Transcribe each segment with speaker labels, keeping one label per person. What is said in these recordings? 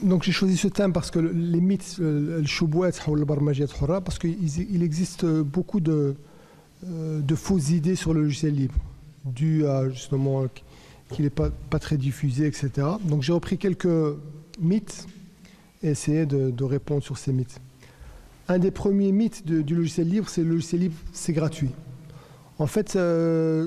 Speaker 1: Donc j'ai choisi ce thème parce que les mythes, le choubouet ou le barmajiyat hurra, parce qu'il existe beaucoup de fausses idées sur le logiciel libre, dû à justement qu'il n'est pas très diffusé, etc. Donc j'ai repris quelques mythes et essayé de répondre sur ces mythes. Un des premiers mythes du logiciel libre, c'est le logiciel libre, c'est gratuit. En fait, ce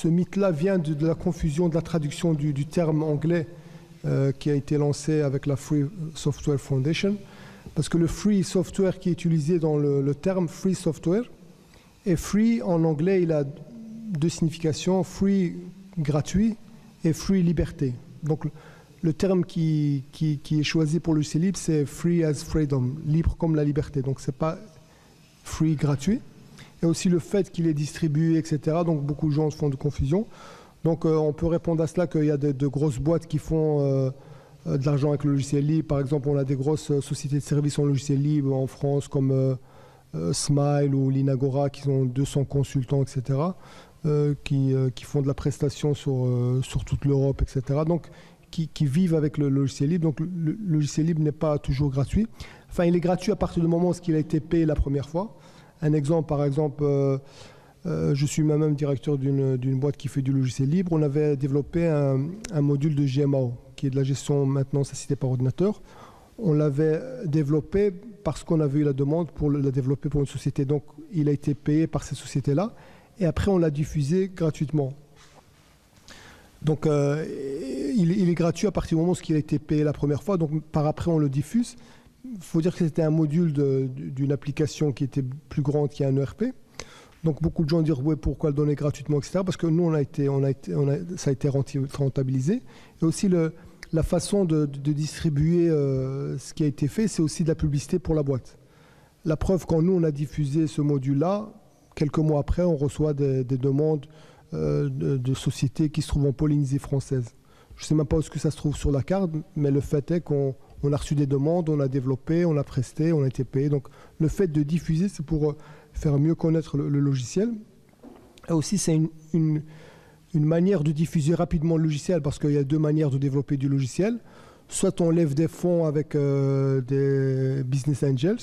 Speaker 1: mythe-là vient de la confusion de la traduction du terme anglais qui a été lancé avec la Free Software Foundation, parce que le free software qui est utilisé dans le terme free software, et free en anglais, il a deux significations, free gratuit et free liberté. Donc le terme qui est choisi pour le logiciel libre, c'est free as freedom, libre comme la liberté. Donc c'est pas free gratuit. Et aussi le fait qu'il est distribué, etc. Donc beaucoup de gens font de confusion. Donc on peut répondre à cela qu'il y a de grosses boîtes qui font de l'argent avec le logiciel libre. Par exemple, on a des grosses sociétés de services en logiciel libre en France comme Smile ou Linagora qui ont 200 consultants, etc. Qui font de la prestation sur toute l'Europe, etc. Donc qui vivent avec le logiciel libre. Donc le logiciel libre n'est pas toujours gratuit. Enfin, il est gratuit à partir du moment où il a été payé la première fois. Un exemple, par exemple, je suis moi-même directeur d'une boîte qui fait du logiciel libre. On avait développé un module de GMAO, qui est de la gestion maintenance assistée par ordinateur. On l'avait développé parce qu'on avait eu la demande pour la développer pour une société. Donc, il a été payé par cette société-là. Et après, on l'a diffusé gratuitement. Donc, il est gratuit à partir du moment où il a été payé la première fois. Donc, par après, on le diffuse. Il faut dire que c'était un module d'une application qui était plus grande qu'un ERP. Donc beaucoup de gens disent ouais, pourquoi le donner gratuitement, etc. Parce que nous, ça a été rentabilisé. Et aussi la façon de distribuer ce qui a été fait, c'est aussi de la publicité pour la boîte. La preuve, quand nous, on a diffusé ce module-là, quelques mois après, on reçoit des demandes de sociétés qui se trouvent en Polynésie française. Je ne sais même pas où est-ce que ça se trouve sur la carte, mais le fait est qu'on a reçu des demandes, on a développé, on a presté, on a été payé. Donc le fait de diffuser, c'est pour faire mieux connaître le logiciel. Et aussi, c'est une manière de diffuser rapidement le logiciel, parce qu'il y a deux manières de développer du logiciel. Soit on lève des fonds avec des business angels,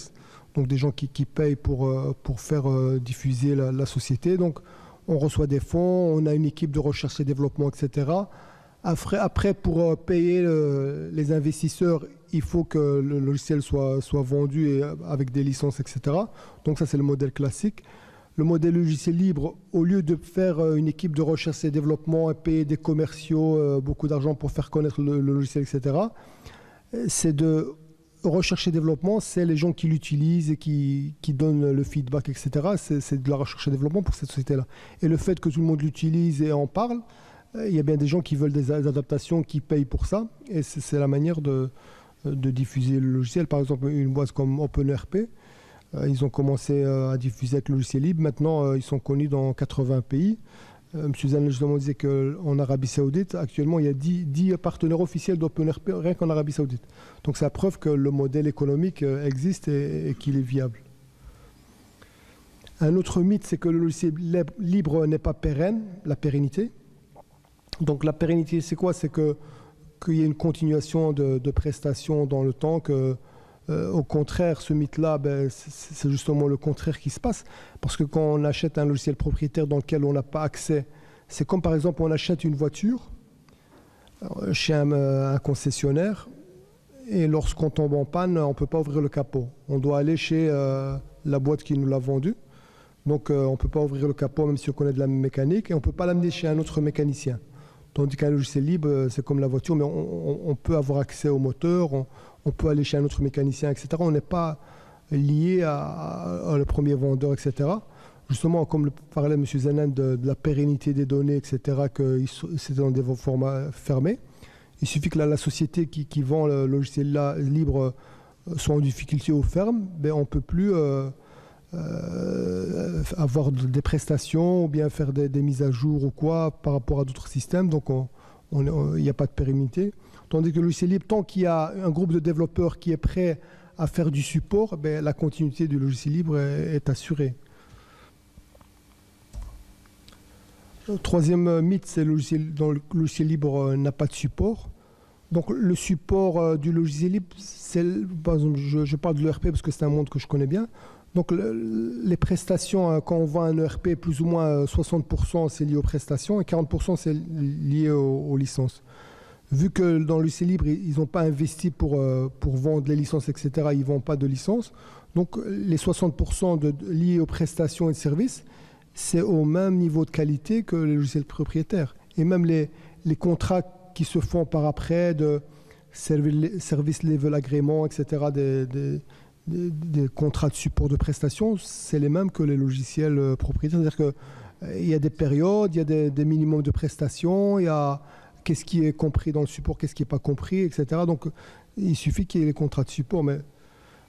Speaker 1: donc des gens qui payent pour faire diffuser la société. Donc on reçoit des fonds, on a une équipe de recherche et développement, etc. Après, pour payer les investisseurs, il faut que le logiciel soit vendu avec des licences, etc. Donc ça, c'est le modèle classique. Le modèle logiciel libre, au lieu de faire une équipe de recherche et développement et payer des commerciaux beaucoup d'argent pour faire connaître le logiciel, etc., c'est de recherche et développement, c'est les gens qui l'utilisent et qui donnent le feedback, etc. C'est de la recherche et développement pour cette société-là. Et le fait que tout le monde l'utilise et en parle, il y a bien des gens qui veulent des adaptations, qui payent pour ça. Et c'est la manière de diffuser le logiciel. Par exemple, une boîte comme OpenRP, ils ont commencé à diffuser avec le logiciel libre. Maintenant, ils sont connus dans 80 pays. M. Zanen justement disait qu'en Arabie Saoudite, actuellement, il y a 10 partenaires officiels d'OpenRP rien qu'en Arabie Saoudite. Donc c'est la preuve que le modèle économique existe et qu'il est viable. Un autre mythe, c'est que le logiciel libre n'est pas pérenne, la pérennité. Donc la pérennité, c'est quoi? C'est qu'il y ait une continuation de prestations dans le temps, au contraire, ce mythe-là, c'est justement le contraire qui se passe. Parce que quand on achète un logiciel propriétaire dans lequel on n'a pas accès, c'est comme par exemple on achète une voiture chez un concessionnaire et lorsqu'on tombe en panne, on ne peut pas ouvrir le capot. On doit aller chez la boîte qui nous l'a vendu. Donc on ne peut pas ouvrir le capot même si on connaît de la mécanique et on ne peut pas l'amener chez un autre mécanicien. Tandis qu'un logiciel libre, c'est comme la voiture, mais on peut avoir accès au moteur, on peut aller chez un autre mécanicien, etc. On n'est pas lié à le premier vendeur, etc. Justement, comme le parlait M. Zanen de la pérennité des données, etc., que c'est dans des formats fermés. Il suffit que la société qui vend le logiciel libre soit en difficulté ou ferme, on ne peut plus avoir des prestations ou bien faire des mises à jour ou quoi par rapport à d'autres systèmes. Donc, il n'y a pas de pérennité. Tandis que le logiciel libre, tant qu'il y a un groupe de développeurs qui est prêt à faire du support, la continuité du logiciel libre est assurée. Le troisième mythe, c'est que le logiciel libre n'a pas de support. Donc le support du logiciel libre, par exemple, je parle de l'ERP parce que c'est un monde que je connais bien. Donc les prestations, quand on voit un ERP, plus ou moins 60% c'est lié aux prestations et 40% c'est lié aux licences. Vu que dans le logiciel libre, ils n'ont pas investi pour vendre les licences, etc., ils ne vendent pas de licences. Donc les 60% liés aux prestations et services, c'est au même niveau de qualité que les logiciels propriétaires. Et même les contrats qui se font par après de service level agrément, etc., des contrats de support de prestations, c'est les mêmes que les logiciels propriétaires. C'est-à-dire qu'il y a des périodes, il y a des minimums de prestations, il y a qu'est-ce qui est compris dans le support, qu'est-ce qui n'est pas compris, etc. Donc il suffit qu'il y ait les contrats de support. Mais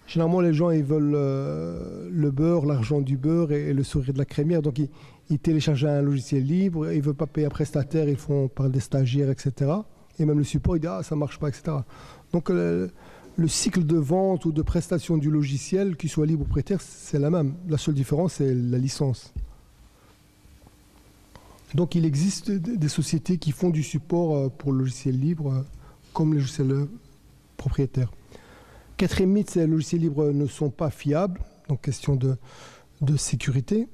Speaker 1: généralement, les gens, ils veulent le beurre, l'argent du beurre et le sourire de la crémière. Donc ils téléchargent un logiciel libre, ils ne veulent pas payer un prestataire, ils font par des stagiaires, etc. Et même le support, il dit « Ah, ça ne marche pas, etc. » Donc le cycle de vente ou de prestation du logiciel, qu'il soit libre ou propriétaire, c'est la même. La seule différence, c'est la licence. Donc il existe des sociétés qui font du support pour le logiciel libre, comme les logiciels propriétaires. Quatrième mythe, c'est que les logiciels libres ne sont pas fiables, donc question de sécurité.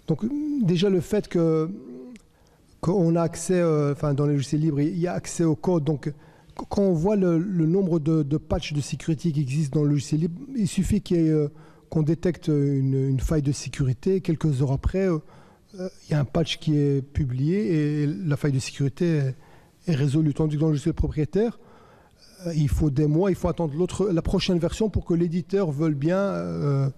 Speaker 1: Donc déjà le fait qu'on a accès, dans les logiciels libres, il y a accès au code. Donc quand on voit le nombre de patchs de sécurité qui existent dans le logiciel libre, il suffit qu'on détecte une faille de sécurité. Quelques heures après, il y a un patch qui est publié et la faille de sécurité est résolue. Tandis que dans le logiciel propriétaire, il faut des mois, il faut attendre la prochaine version pour que l'éditeur veuille bien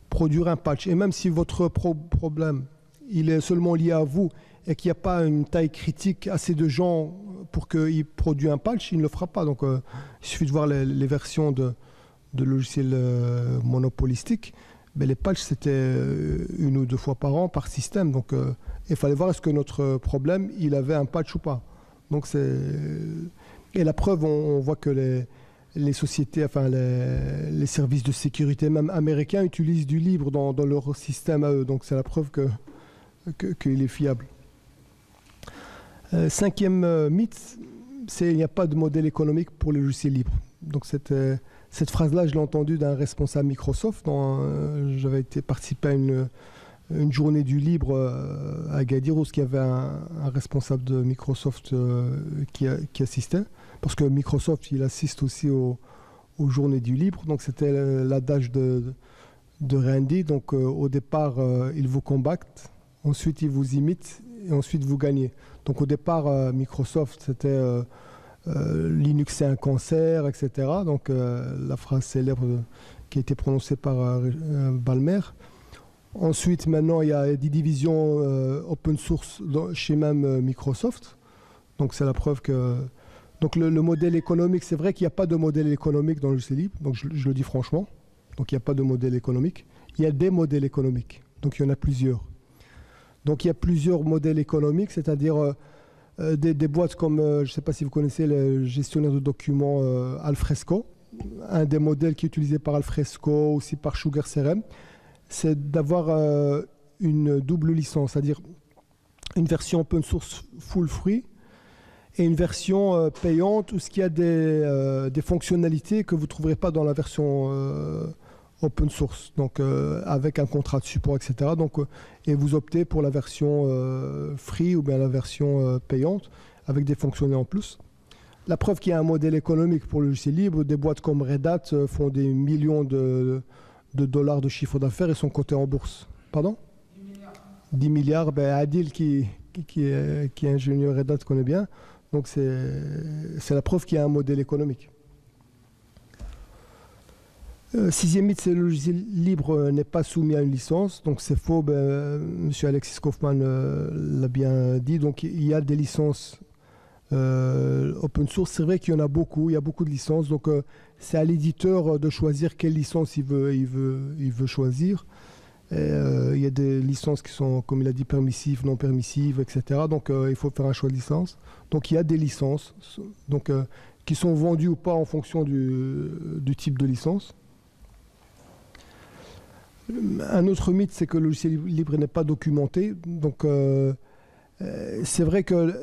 Speaker 1: produire un patch. Et même si votre problème il est seulement lié à vous et qu'il n'y a pas une taille critique, assez de gens pour qu'il produise un patch, il ne le fera pas. Donc il suffit de voir les versions de logiciels monopolistiques. Mais les patchs, c'était 1 ou 2 fois par an par système. Donc il fallait voir est-ce que notre problème, il avait un patch ou pas. Donc et la preuve, on voit que les sociétés, les services de sécurité, même américains, utilisent du libre dans leur système à eux. Donc c'est la preuve qu'il est fiable. Cinquième mythe, c'est qu'il n'y a pas de modèle économique pour les logiciels libres. Donc cette phrase-là, je l'ai entendue d'un responsable Microsoft. J'avais participé à une journée du libre à Agadir où il y avait un responsable de Microsoft qui assistait. Parce que Microsoft, il assiste aussi aux journées du libre. Donc c'était l'adage de Randy. Donc au départ, il vous combattent, ensuite il vous imite et ensuite vous gagnez. Donc au départ, Microsoft, c'était Linux c'est un cancer, etc. Donc la phrase célèbre qui a été prononcée par Ballmer. Ensuite, maintenant, il y a des divisions open source chez même Microsoft. Donc c'est la preuve que... Donc le modèle économique, c'est vrai qu'il n'y a pas de modèle économique dans le logiciel libre, donc je le dis franchement. Donc il n'y a pas de modèle économique. Il y a des modèles économiques, donc il y en a plusieurs. Donc il y a plusieurs modèles économiques, c'est-à-dire des boîtes comme, je ne sais pas si vous connaissez le gestionnaire de documents Alfresco. Un des modèles qui est utilisé par Alfresco, aussi par Sugar CRM, c'est d'avoir une double licence, c'est-à-dire une version open source full free et une version payante où il y a des fonctionnalités que vous ne trouverez pas dans la version open source, donc avec un contrat de support, etc. Donc, et vous optez pour la version free ou bien la version payante avec des fonctionnalités en plus. La preuve qu'il y a un modèle économique pour le logiciel libre, des boîtes comme Red Hat font des millions de dollars de chiffre d'affaires et sont cotés en bourse. Pardon ? 10 milliards. Ben Adil, qui est ingénieur Red Hat, connaît bien. Donc c'est la preuve qu'il y a un modèle économique. Sixième mythe, c'est que le logiciel libre n'est pas soumis à une licence. Donc c'est faux. Monsieur Alexis Kaufman l'a bien dit. Donc il y a des licences open source. C'est vrai qu'il y en a beaucoup. Il y a beaucoup de licences. Donc c'est à l'éditeur de choisir quelle licence il veut choisir. Il y a des licences qui sont, comme il a dit, permissives, non permissives, etc. Donc il faut faire un choix de licence. Donc il y a des licences qui sont vendues ou pas en fonction du type de licence. Un autre mythe, c'est que le logiciel libre n'est pas documenté. Donc c'est vrai qu'il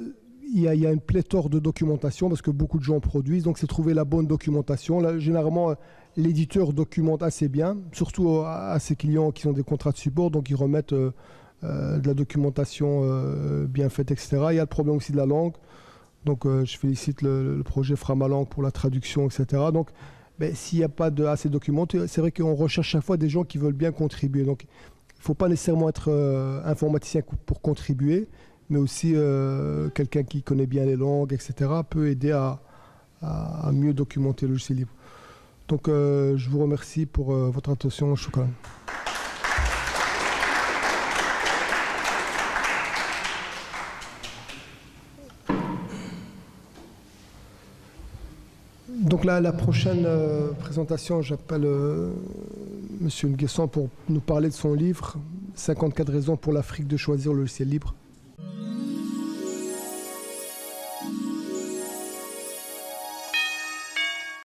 Speaker 1: il y a une pléthore de documentation parce que beaucoup de gens produisent, donc c'est trouver la bonne documentation. Là, généralement, l'éditeur documente assez bien, surtout à ses clients qui ont des contrats de support, donc ils remettent de la documentation bien faite, etc. Il y a le problème aussi de la langue, donc je félicite le projet Framalangue pour la traduction, etc. Donc, s'il n'y a pas assez documenté, c'est vrai qu'on recherche chaque fois des gens qui veulent bien contribuer. Donc, il ne faut pas nécessairement être informaticien pour contribuer, mais aussi quelqu'un qui connaît bien les langues, etc., peut aider à mieux documenter le logiciel libre. Donc, je vous remercie pour votre attention. Shukran. Donc la prochaine présentation, j'appelle Monsieur Nguessan pour nous parler de son livre « 54 raisons pour l'Afrique de choisir le logiciel libre ».